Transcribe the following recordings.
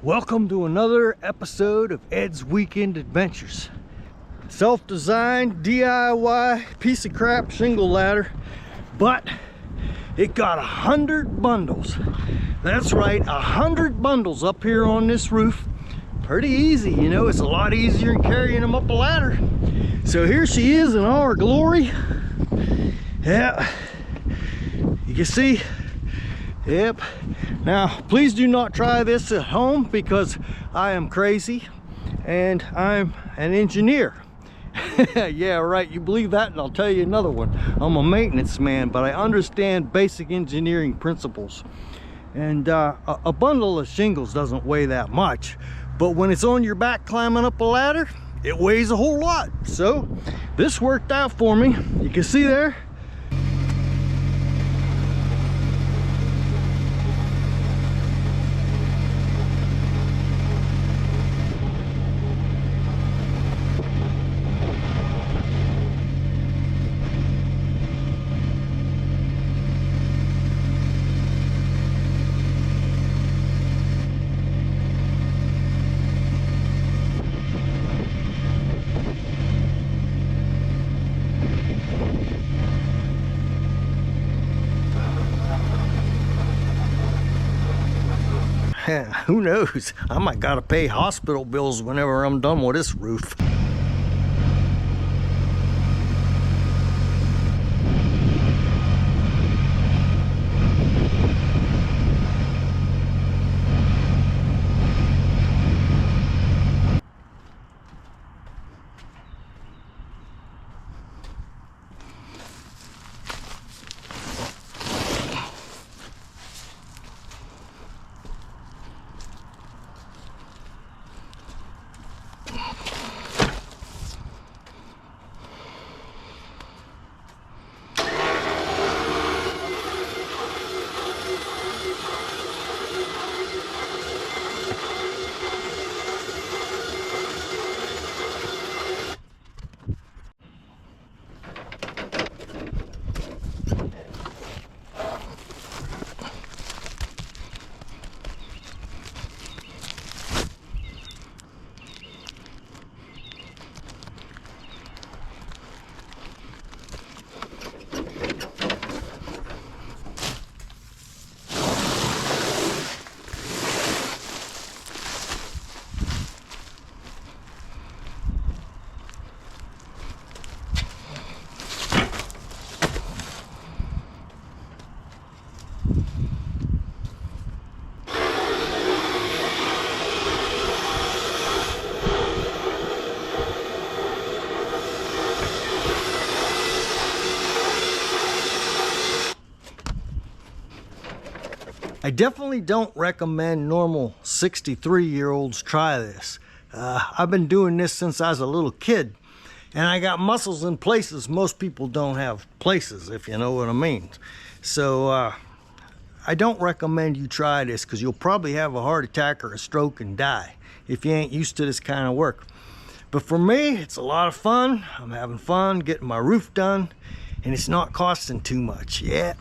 Welcome to another episode of Ed's Weekend Adventures. Self-designed DIY piece of crap shingle ladder, but it got 100 bundles. That's right, 100 bundles up here on this roof. Pretty easy, you know, it's a lot easier than carrying them up a ladder. So here she is in all her glory. Yeah, you can see. Yep. Now, please do not try this at home because I am crazy and I'm an engineer. Yeah, right, you believe that, and I'll tell you another one. I'm a maintenance man, but I understand basic engineering principles. And a bundle of shingles doesn't weigh that much, but when it's on your back climbing up a ladder, it weighs a whole lot. So this worked out for me. You can see there. Who knows? I might gotta pay hospital bills whenever I'm done with this roof. I definitely don't recommend normal 63-year-olds try this. I've been doing this since I was a little kid, and I got muscles in places most people don't have places, if you know what I mean. So I don't recommend you try this because you'll probably have a heart attack or a stroke and die if you ain't used to this kind of work. But for me, it's a lot of fun. I'm having fun getting my roof done, and it's not costing too much. Yeah.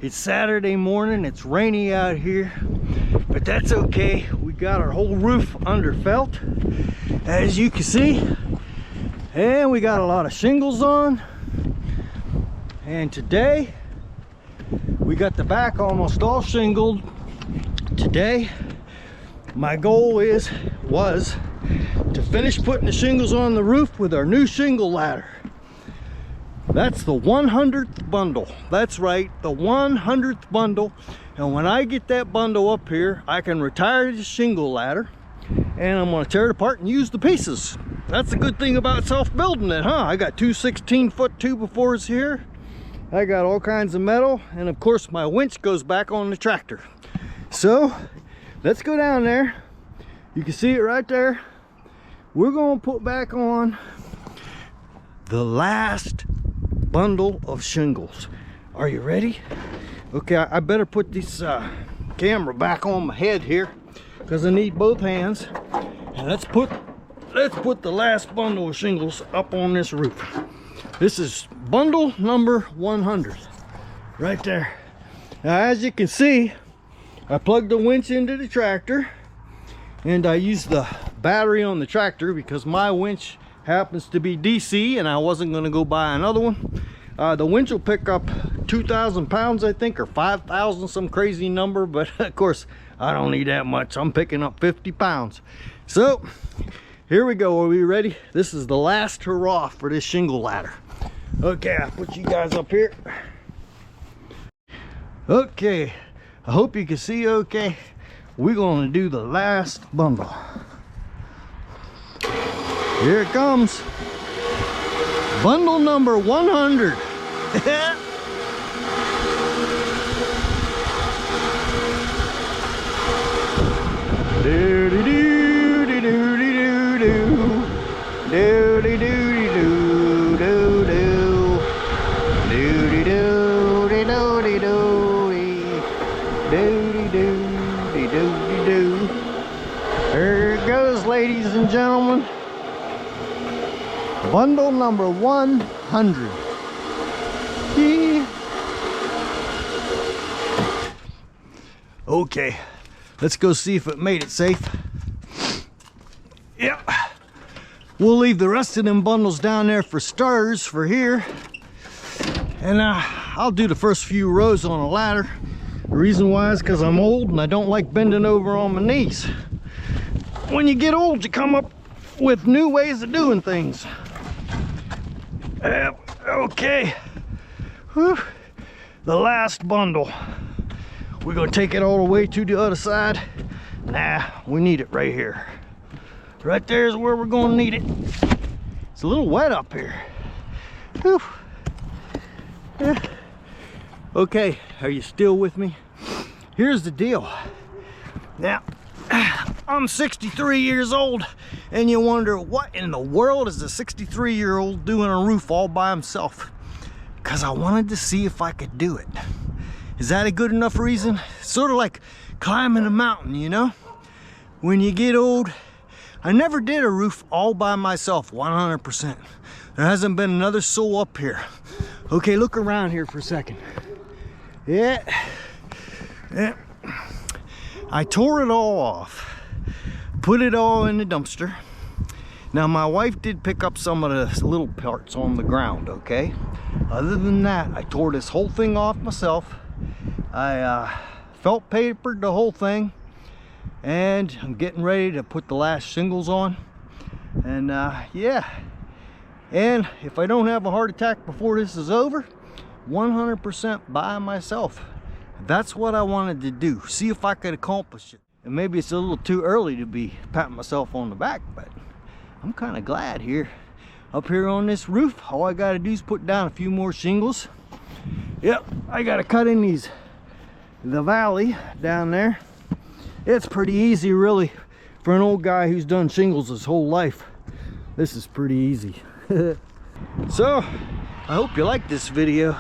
It's Saturday morning, it's rainy out here, but that's okay. We got our whole roof under felt, as you can see, and we got a lot of shingles on. And today we got the back almost all shingled. Today my goal was to finish putting the shingles on the roof with our new shingle ladder. That's the 100th bundle. That's right, the 100th bundle. And when I get that bundle up here, I can retire the shingle ladder and I'm going to tear it apart and use the pieces. That's the good thing about self-building it, huh? I got two 16-foot 2x4s here. I got all kinds of metal, and of course my winch goes back on the tractor. So let's go down there. You can see it right there. We're going to put back on the last bundle of shingles. Are you ready? Okay, I better put this camera back on my head here because I need both hands. And let's put the last bundle of shingles up on this roof. This is bundle number 100 right there. Now, as you can see, I plugged the winch into the tractor and I used the battery on the tractor because my winch happens to be DC and I wasn't going to go buy another one. The winch will pick up 2,000 pounds, I think, or 5,000, some crazy number, but of course I don't need that much. I'm picking up 50 pounds. So here we go. Are we ready? This is the last hurrah for this shingle ladder. Okay, I'll put you guys up here. Okay, I hope you can see okay. We're going to do the last bundle. Here it comes. Bundle number 100. Do do do do do do do do do do do do. There it goes, ladies and gentlemen. Bundle number 100. Okay, let's go see if it made it safe. Yep. We'll leave the rest of them bundles down there for starters for here. And I'll do the first few rows on a ladder. The reason why is because I'm old and I don't like bending over on my knees. When you get old, you come up with new ways of doing things. Okay. Whew. The last bundle. We're going to take it all the way to the other side. Nah, we need it right here. Right there is where we're going to need it. It's a little wet up here. Whew. Yeah. Okay, are you still with me? Here's the deal. Now, I'm 63 years old, and you wonder what in the world is a 63-year-old doing a roof all by himself? Because I wanted to see if I could do it. Is that a good enough reason? It's sort of like climbing a mountain, you know? When you get old, I never did a roof all by myself, 100%. There hasn't been another soul up here. Okay, look around here for a second. Yeah. I tore it all off, put it all in the dumpster. Now my wife did pick up some of the little parts on the ground, okay? Other than that, I tore this whole thing off myself. I felt papered the whole thing, and I'm getting ready to put the last shingles on. And yeah, and if I don't have a heart attack before this is over, 100% by myself. That's what I wanted to do, see if I could accomplish it. And maybe it's a little too early to be patting myself on the back, but I'm kind of glad here. Up here on this roof, all I got to do is put down a few more shingles. Yep, I got to cut in the valley down there. It's pretty easy, really, for an old guy who's done shingles his whole life. This is pretty easy. So, I hope you liked this video.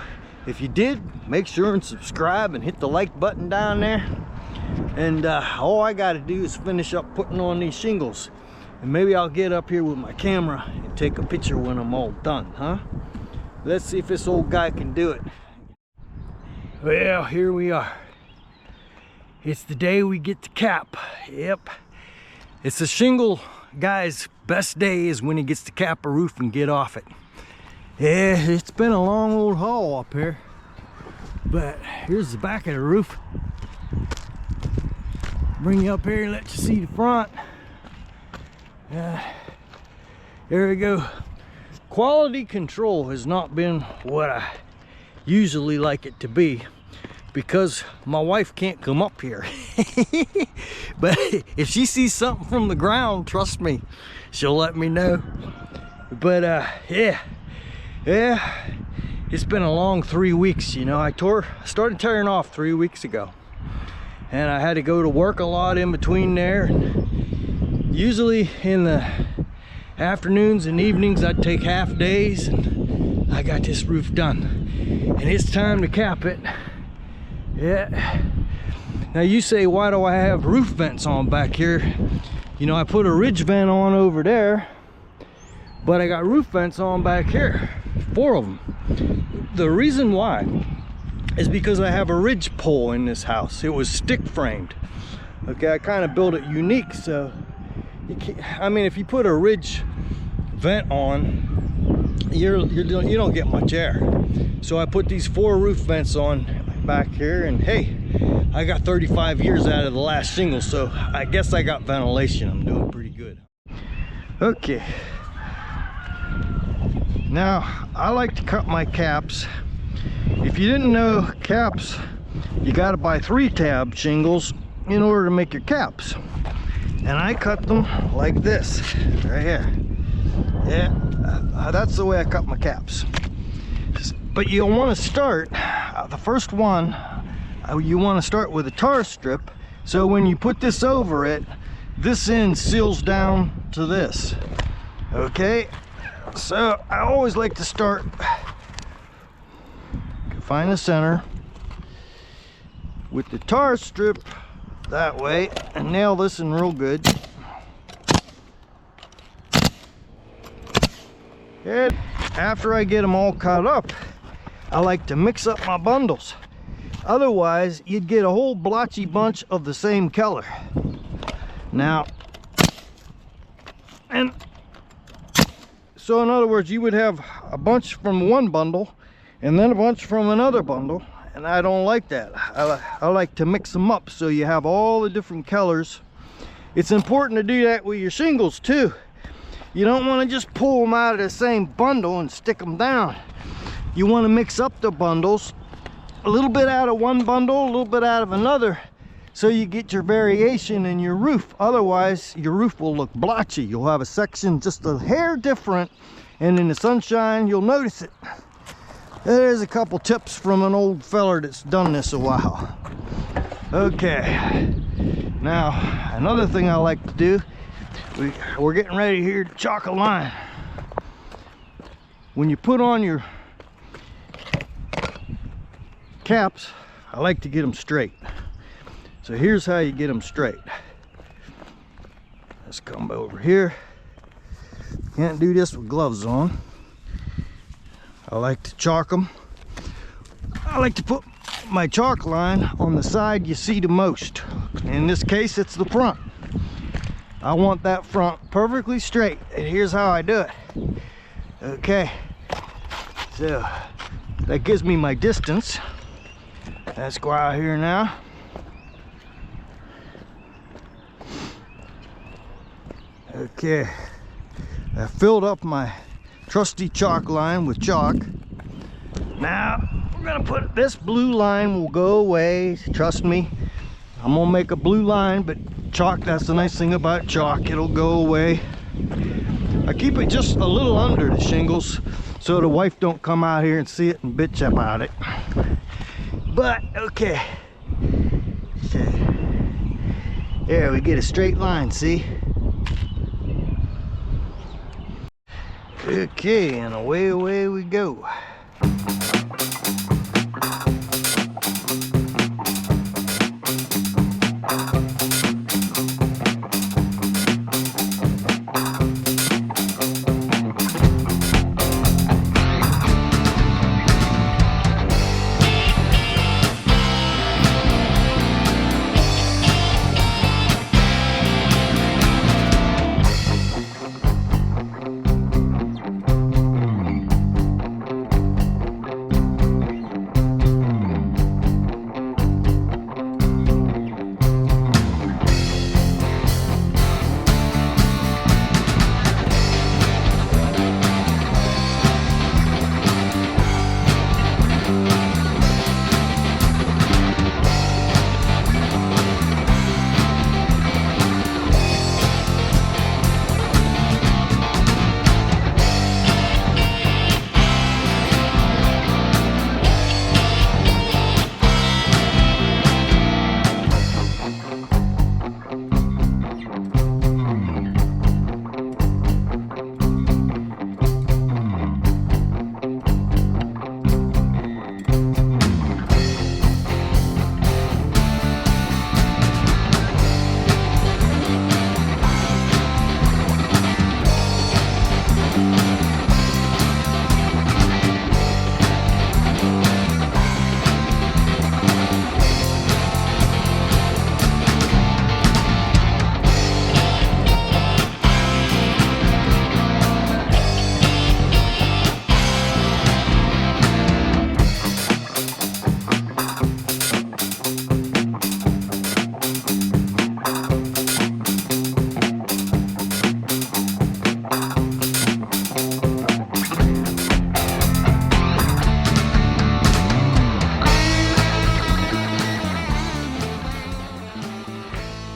If you did, make sure and subscribe and hit the like button down there. And all I got to do is finish up putting on these shingles. And maybe I'll get up here with my camera and take a picture when I'm all done, huh? Let's see if this old guy can do it. Well, here we are. It's the day we get to cap. Yep. It's a shingle guy's best day is when he gets to cap a roof and get off it. Yeah, it's been a long old haul up here. But here's the back of the roof. Bring you up here and let you see the front. There we go. Quality control has not been what I usually like it to be because my wife can't come up here. But if she sees something from the ground, trust me, she'll let me know. But yeah, it's been a long 3 weeks. You know, I started tearing off 3 weeks ago, and I had to go to work a lot in between there. Usually in the afternoons and evenings I'd take half days, and I got this roof done and it's time to cap it. Yeah. Now you say, why do I have roof vents on back here? You know, I put a ridge vent on over there, but I got roof vents on back here, 4 of them. The reason why is because I have a ridge pole in this house. It was stick framed. Okay, I kind of built it unique, so you can't, I mean, if you put a ridge vent on, you don't get much air. So I put these 4 roof vents on back here, and hey, I got 35 years out of the last shingle, so I guess I got ventilation. I'm doing pretty good. Okay. Now, I like to cut my caps. If you didn't know, caps, you got to buy 3-tab shingles in order to make your caps. And I cut them like this, right here. Yeah, that's the way I cut my caps. But you want to start, the first one, you want to start with a tar strip. So when you put this over it, this end seals down to this. Okay, so I always like to start, find the center with the tar strip that way and nail this in real good. And after I get them all cut up, I like to mix up my bundles. Otherwise, you'd get a whole blotchy bunch of the same color. Now, and so in other words, you would have a bunch from one bundle and then a bunch from another bundle, and I don't like that. I like to mix them up so you have all the different colors. It's important to do that with your shingles too. You don't want to just pull them out of the same bundle and stick them down. You want to mix up the bundles, a little bit out of one bundle, a little bit out of another, so you get your variation in your roof. Otherwise, your roof will look blotchy. You'll have a section just a hair different, and in the sunshine, you'll notice it. There's a couple tips from an old feller that's done this a while. Okay, now another thing I like to do, we're getting ready here to chalk a line. When you put on your caps, I like to get them straight. So here's how you get them straight. Let's come over here. Can't do this with gloves on. I like to chalk them. I like to put my chalk line on the side you see the most. In this case, it's the front. I want that front perfectly straight, and here's how I do it. Okay, so that gives me my distance. Let's go out here now. Okay, I filled up my trusty chalk line with chalk. Now we're gonna put this blue line will go away. Trust me, I'm gonna make a blue line, but chalk, that's the nice thing about chalk, it'll go away. I keep it just a little under the shingles so the wife don't come out here and see it and bitch about it. But okay, so there we get a straight line, see? Okay, and away we go.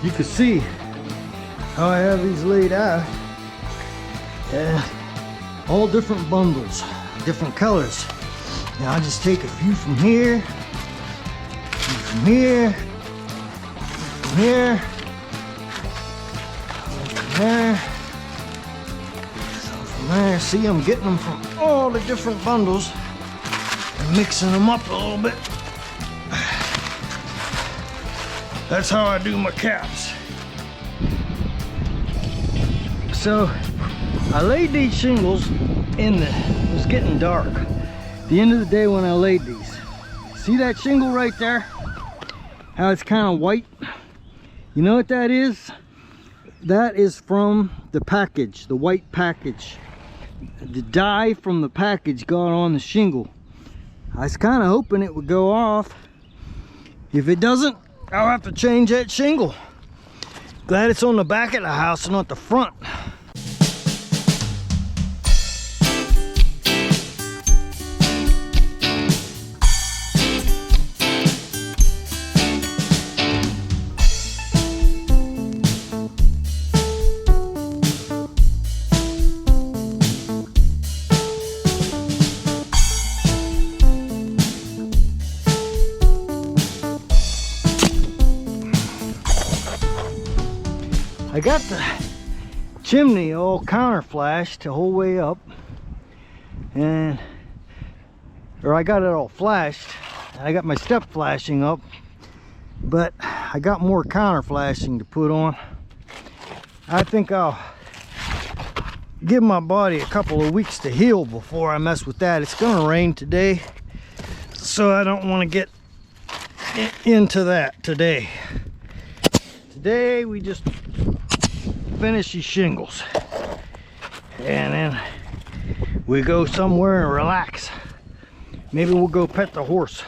you can see how I have these laid out. All different bundles, different colors. Now I just take a few from here, from here, from here, from there, from there. See, I'm getting them from all the different bundles and mixing them up a little bit. That's how I do my caps. So I laid these shingles it was getting dark. At the end of the day when I laid these, see that shingle right there? How it's kind of white? You know what that is? That is from the package, the white package. The dye from the package got on the shingle. I was kind of hoping it would go off. If it doesn't, I'll have to change that shingle. Glad it's on the back of the house and not the front. I got the chimney all counter flashed the whole way up, or I got it all flashed. I got my step flashing up, but I got more counter flashing to put on. I think I'll give my body a couple of weeks to heal before I mess with that. It's gonna rain today, so I don't want to get into that today. Today we just finish these shingles and then we go somewhere and relax. Maybe we'll go pet the horse.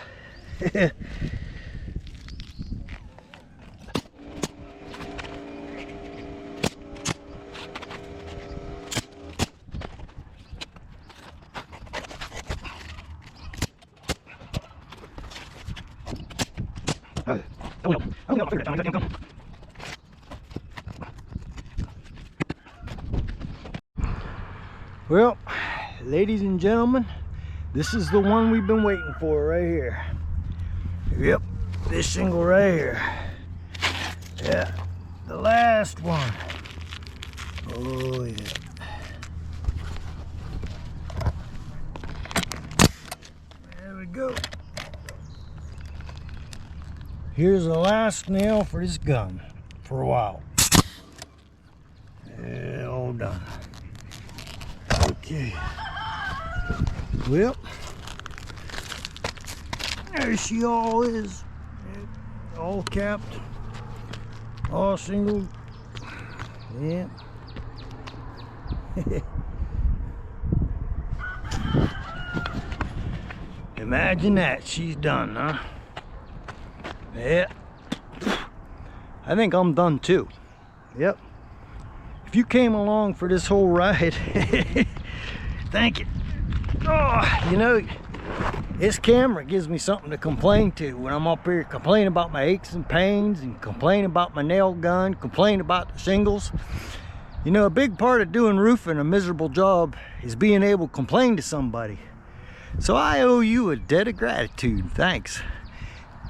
Well, ladies and gentlemen, this is the one we've been waiting for right here. Yep, this shingle right here. Yeah, the last one. Oh yeah. There we go. Here's the last nail for this gun for a while. Yeah, all done. Okay. Well, there she all is. All capped, all shingled. Yeah. Imagine that, she's done, huh? Yeah. I think I'm done too. Yep. If you came along for this whole ride, thank you. Oh, you know, this camera gives me something to complain to when I'm up here complaining about my aches and pains and complaining about my nail gun, complaining about the shingles. You know, a big part of doing roofing, a miserable job, is being able to complain to somebody. So I owe you a debt of gratitude. Thanks.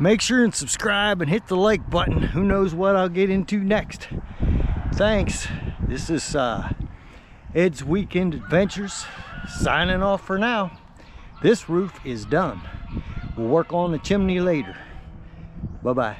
Make sure and subscribe and hit the like button. Who knows what I'll get into next. Thanks. This is Ed's Weekend Adventures signing off for now. This roof is done. We'll work on the chimney later. Bye-bye.